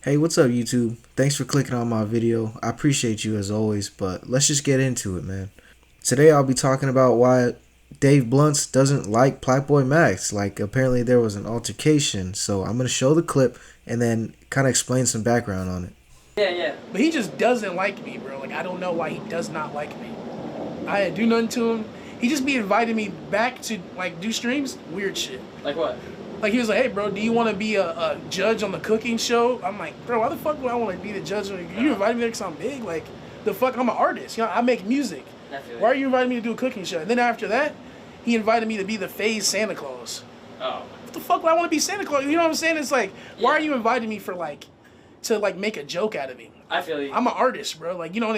Hey, what's up, YouTube? Thanks for clicking on my video. I appreciate you as always, but let's just get into it, man. Today I'll be talking about why Dave Blunts doesn't like Plaqueboymax. Like, apparently there was an altercation, so I'm going to show the clip and then kind of explain some background on it. Yeah. But he just doesn't like me, bro. Like, I don't know why he does not like me. I didn't do nothing to him. He just be inviting me back to, like, do streams. Weird shit. Like what? Like, he was like, hey, bro, do you want to be a judge on the cooking show? I'm like, bro, why the fuck would I want to be the judge? You invited me there because I'm big? Like, the fuck? I'm an artist. You know, I make music. Why are you inviting me to do a cooking show? And then after that, he invited me to be the phase Santa Claus. Oh. What the fuck would I want to be Santa Claus? You know what I'm saying? It's like, why are you inviting me for, like, to, like, make a joke out of me? I feel you. I'm an artist, bro. Like, you didn't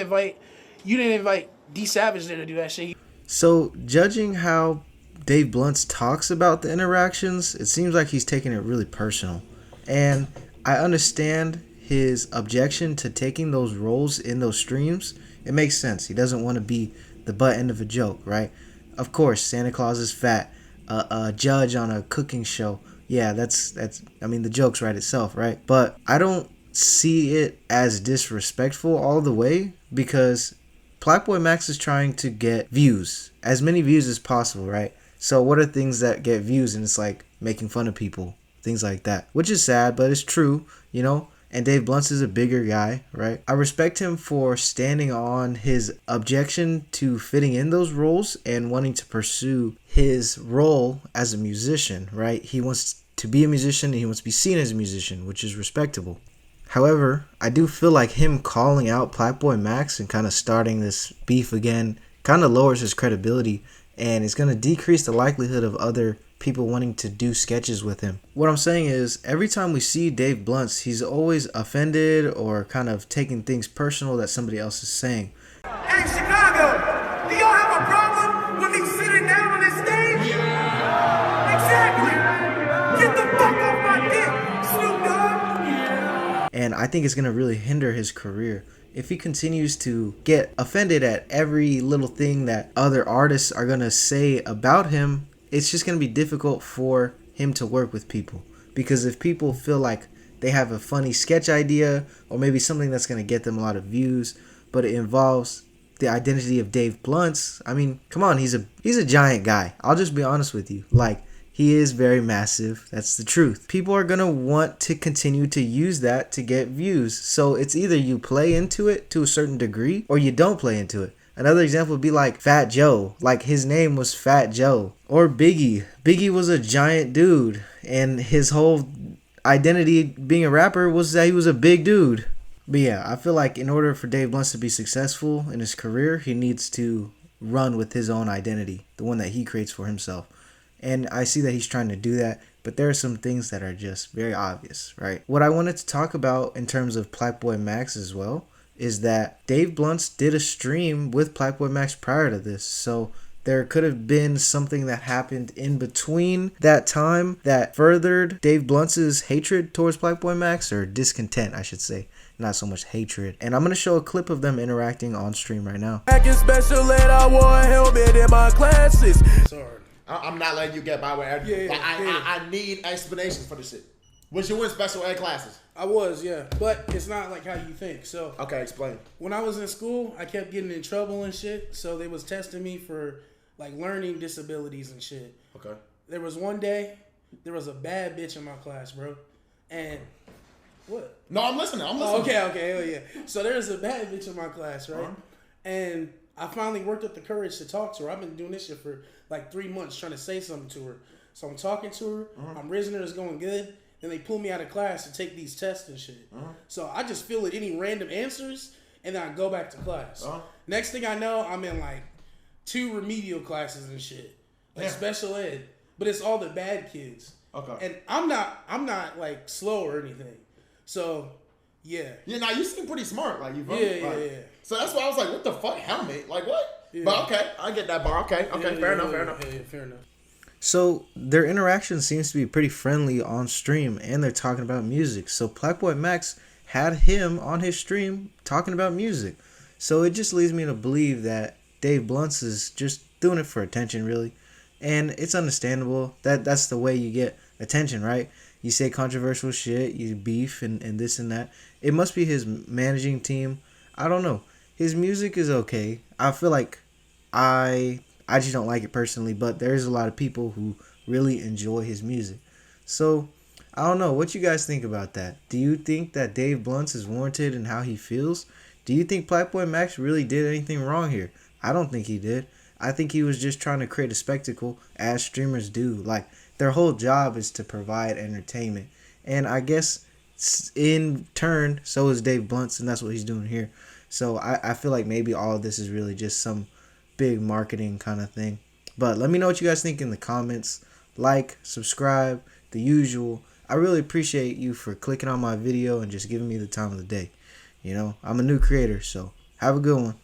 invite D Savage there to do that shit. So, judging how Dave Blunts talks about the interactions, it seems like he's taking it really personal. And I understand his objection to taking those roles in those streams. It makes sense. He doesn't want to be the butt end of a joke, right? Of course, Santa Claus is fat. A judge on a cooking show. Yeah, that's I mean, the joke's right itself, right? But I don't see it as disrespectful all the way, because Plaqueboymax is trying to get views. As many views as possible, right? So what are things that get views? And it's like making fun of people, things like that, which is sad, but it's true, you know. And Dave Blunts is a bigger guy, right? I respect him for standing on his objection to fitting in those roles and wanting to pursue his role as a musician, right? He wants to be a musician and he wants to be seen as a musician, which is respectable. However, I do feel like him calling out Plaqueboymax and kind of starting this beef again kind of lowers his credibility, and it's going to decrease the likelihood of other people wanting to do sketches with him. What I'm saying is, every time we see Dave Blunts, he's always offended or kind of taking things personal that somebody else is saying. Hey, Chicago, do y'all have a problem with me sitting down on this stage? Exactly. Get the fuck off my dick, Snoop Dogg. And I think it's going to really hinder his career. If he continues to get offended at every little thing that other artists are going to say about him, it's just going to be difficult for him to work with people. Because if people feel like they have a funny sketch idea or maybe something that's going to get them a lot of views, but it involves the identity of Dave Blunts, I mean, come on, he's a giant guy. I'll just be honest with you. Like, he is very massive. That's the truth. People are going to want to continue to use that to get views. So it's either you play into it to a certain degree or you don't play into it. Another example would be like Fat Joe. Like, his name was Fat Joe. Or Biggie. Biggie was a giant dude, and his whole identity being a rapper was that he was a big dude. But yeah, I feel like in order for Dave Blunts to be successful in his career, he needs to run with his own identity, the one that he creates for himself. And I see that he's trying to do that, but there are some things that are just very obvious, right? What I wanted to talk about in terms of Plaqueboymax as well is that Dave Blunts did a stream with Plaqueboymax prior to this. So there could have been something that happened in between that time that furthered Dave Blunts' hatred towards Plaqueboymax, or discontent, I should say. Not so much hatred. And I'm going to show a clip of them interacting on stream right now. Back in special ed, I wore a helmet in my classes. Sorry. I'm not letting you get by with everything. I need explanations for this shit. Was you in special ed classes? I was, yeah. But it's not like how you think. So, Okay, explain. when I was in school, I kept getting in trouble and shit. So they was testing me for, like, learning disabilities and shit. Okay. There was one day, there was a bad bitch in my class, bro. And, what? No, I'm listening. Oh, okay, hell yeah. So there was a bad bitch in my class, right? And I finally worked up the courage to talk to her. I've been doing this shit for like 3 months trying to say something to her. So I'm talking to her. I'm raising her. It's going good. Then they pull me out of class to take these tests and shit. So I just fill in any random answers and then I go back to class. Next thing I know, I'm in like 2 remedial classes and shit. Like special ed. But it's all the bad kids. Okay. And I'm not like slow or anything. So, yeah. Yeah, now you seem pretty smart. Like, you Yeah. So that's why I was like, what the fuck? Helmet? Like, what? Yeah. But okay, I get that bar. Okay, fair enough. Yeah, fair enough. So their interaction seems to be pretty friendly on stream, and they're talking about music. So Plaqueboymax had him on his stream talking about music. So it just leads me to believe that Dave Blunts is just doing it for attention, really. And it's understandable that that's the way you get attention, right? You say controversial shit, you beef and this and that. It must be his managing team. I don't know. His music is okay. I feel like I just don't like it personally, but there's a lot of people who really enjoy his music. So I don't know. What you guys think about that? Do you think that Dave Blunts is warranted in how he feels? Do you think Plaqueboymax really did anything wrong here? I don't think he did. I think he was just trying to create a spectacle as streamers do. Like, their whole job is to provide entertainment. And I guess in turn, so is Dave Blunts, and that's what he's doing here. So I feel like maybe all of this is really just some big marketing kind of thing. But let me know what you guys think in the comments. Like, subscribe, the usual. I really appreciate you for clicking on my video and just giving me the time of the day. You know, I'm a new creator, so have a good one.